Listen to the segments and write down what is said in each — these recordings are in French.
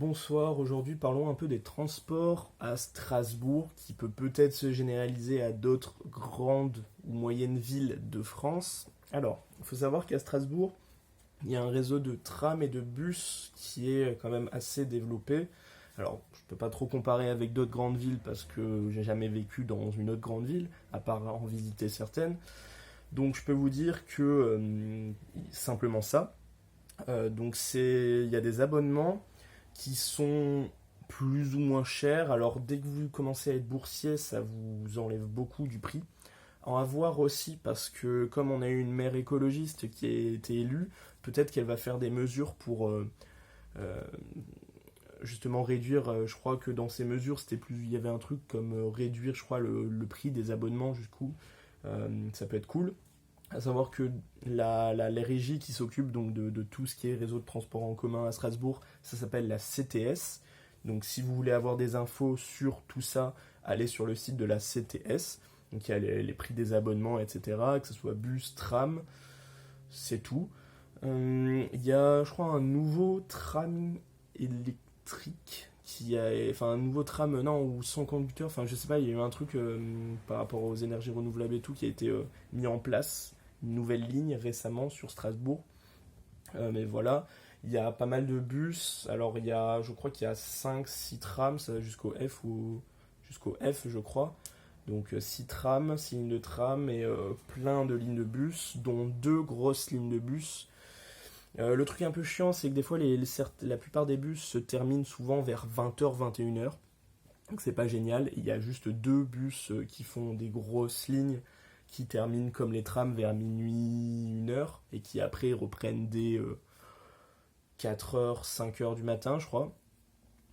bonsoir. Aujourd'hui, parlons un peu des transports à Strasbourg, qui peut peut-être se généraliser à d'autres grandes ou moyennes villes de France. Alors, il faut savoir qu'à Strasbourg, il y a un réseau de trams et de bus qui est quand même assez développé. Alors, je ne peux pas trop comparer avec d'autres grandes villes parce que j'ai jamais vécu dans une autre grande ville, à part en visiter certaines. Donc, je peux vous dire que simplement ça. Il y a des abonnements qui sont plus ou moins chers. Alors dès que vous commencez à être boursier, ça vous enlève beaucoup du prix. En avoir aussi parce que comme on a eu une maire écologiste qui a été élue, peut-être qu'elle va faire des mesures pour euh, justement réduire. Je crois que dans ces mesures, il y avait un truc comme réduire, je crois, le prix des abonnements jusqu'où. Ça peut être cool. À savoir que les régies qui s'occupent donc de tout ce qui est réseau de transport en commun à Strasbourg, ça s'appelle la CTS. Donc si vous voulez avoir des infos sur tout ça, allez sur le site de la CTS. Donc il y a les prix des abonnements, etc. Que ce soit bus, tram, c'est tout. Il y a, je crois, un nouveau tram électrique enfin un nouveau tram, non, ou sans conducteur, enfin je sais pas, il y a eu un truc par rapport aux énergies renouvelables et tout qui a été mis en place, une nouvelle ligne récemment sur Strasbourg. Mais voilà, il y a pas mal de bus, alors je crois qu'il y a 5 6 trams, ça va jusqu'au F je crois. Donc 6 trams, 6 lignes de tram et plein de lignes de bus, dont 2 grosses lignes de bus. Le truc un peu chiant, c'est que des fois, la plupart des bus se terminent souvent vers 20h, 21h. Donc c'est pas génial. Il y a juste 2 bus qui font des grosses lignes qui terminent comme les trams vers minuit, 1h et qui après reprennent dès 4h, 5h du matin, je crois.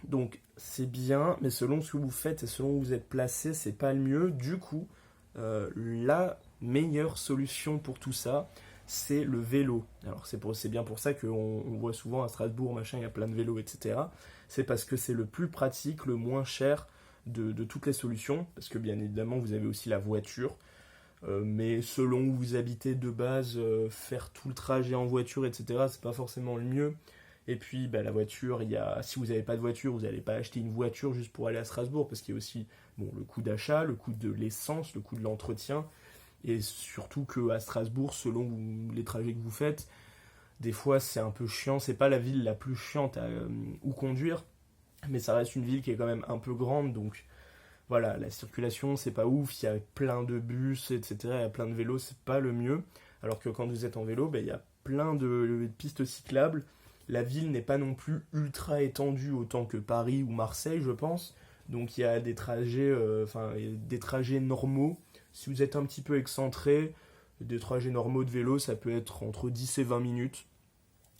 Donc c'est bien, mais selon ce que vous faites et selon où vous êtes placé, c'est pas le mieux. Du coup, la meilleure solution pour tout ça, c'est le vélo. Alors c'est bien pour ça qu'on voit souvent à Strasbourg, machin, il y a plein de vélos, etc. C'est parce que c'est le plus pratique, le moins cher de toutes les solutions, parce que bien évidemment vous avez aussi la voiture, mais selon où vous habitez de base, faire tout le trajet en voiture, etc., c'est pas forcément le mieux. Et puis la voiture, si vous n'avez pas de voiture, vous n'allez pas acheter une voiture juste pour aller à Strasbourg, parce qu'il y a aussi le coût d'achat, le coût de l'essence, le coût de l'entretien, et surtout qu'à Strasbourg, selon les trajets que vous faites, des fois c'est un peu chiant, c'est pas la ville la plus chiante où conduire, mais ça reste une ville qui est quand même un peu grande, donc voilà, la circulation c'est pas ouf, il y a plein de bus, etc., il y a plein de vélos, c'est pas le mieux, alors que quand vous êtes en vélo, il y a plein de pistes cyclables, la ville n'est pas non plus ultra étendue autant que Paris ou Marseille, je pense, donc il y a des trajets normaux. Si vous êtes un petit peu excentré, des trajets normaux de vélo, ça peut être entre 10 et 20 minutes.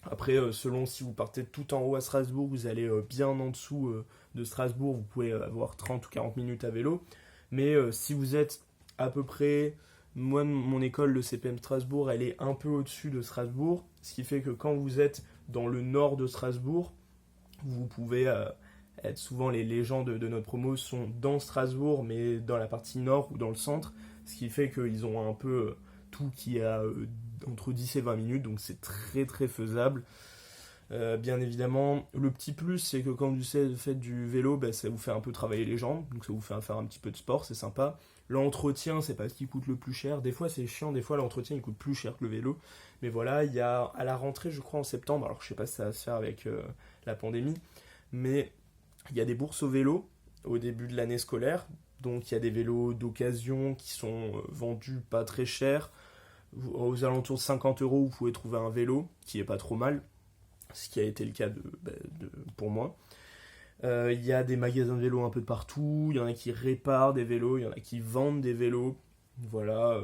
Après, selon si vous partez tout en haut à Strasbourg, vous allez bien en dessous de Strasbourg, vous pouvez avoir 30 ou 40 minutes à vélo. Mais si vous êtes à peu près... Moi, mon école, le CPM Strasbourg, elle est un peu au-dessus de Strasbourg. Ce qui fait que quand vous êtes dans le nord de Strasbourg, vous pouvez être souvent les gens de notre promo sont dans Strasbourg, mais dans la partie nord ou dans le centre. Ce qui fait qu'ils ont un peu tout qui est entre 10 et 20 minutes, donc c'est très très faisable. Bien évidemment, le petit plus, c'est que quand vous faites du vélo, ça vous fait un peu travailler les jambes, donc ça vous fait faire un petit peu de sport, c'est sympa. L'entretien, c'est pas ce qui coûte le plus cher. Des fois, c'est chiant, des fois, l'entretien, il coûte plus cher que le vélo. Mais voilà, il y a à la rentrée, je crois, en septembre, alors je sais pas si ça va se faire avec la pandémie, mais il y a des bourses au vélo au début de l'année scolaire. Donc il y a des vélos d'occasion qui sont vendus pas très cher. Aux alentours de 50 €, vous pouvez trouver un vélo qui est pas trop mal, ce qui a été le cas pour moi. Il y a des magasins de vélos un peu de partout, il y en a qui réparent des vélos, il y en a qui vendent des vélos. Voilà,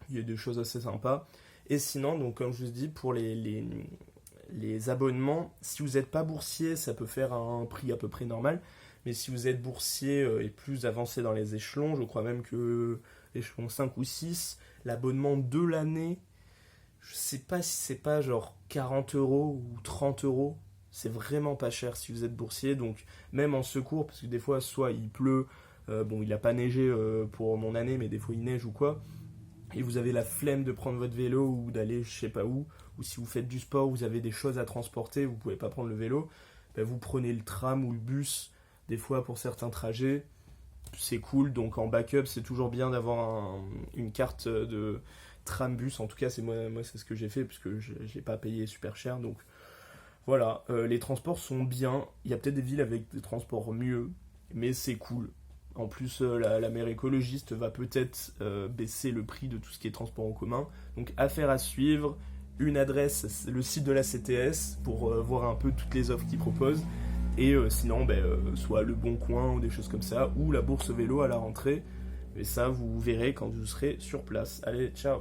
il y a des choses assez sympas. Et sinon, donc comme je vous dis, pour les abonnements, si vous n'êtes pas boursier, ça peut faire un prix à peu près normal. Mais si vous êtes boursier et plus avancé dans les échelons, je crois même que échelon 5 ou 6, l'abonnement de l'année, je sais pas si c'est pas genre 40 € ou 30 €. C'est vraiment pas cher si vous êtes boursier. Donc même en secours, parce que des fois, soit il pleut, il a pas neigé pour mon année, mais des fois il neige ou quoi. Et vous avez la flemme de prendre votre vélo ou d'aller je sais pas où. Ou si vous faites du sport, vous avez des choses à transporter, vous pouvez pas prendre le vélo. vous prenez le tram ou le bus, des fois pour certains trajets, c'est cool. Donc en backup, c'est toujours bien d'avoir une carte de tram-bus. En tout cas, moi c'est ce que j'ai fait, puisque je n'ai pas payé super cher. Donc voilà, les transports sont bien. Il y a peut-être des villes avec des transports mieux, mais c'est cool. En plus, la maire écologiste va peut-être baisser le prix de tout ce qui est transport en commun. Donc affaire à suivre. Une adresse, le site de la CTS, pour voir un peu toutes les offres qu'ils proposent. Et sinon, soit Le Bon Coin ou des choses comme ça, ou la bourse vélo à la rentrée. Mais ça, vous verrez quand vous serez sur place. Allez, ciao!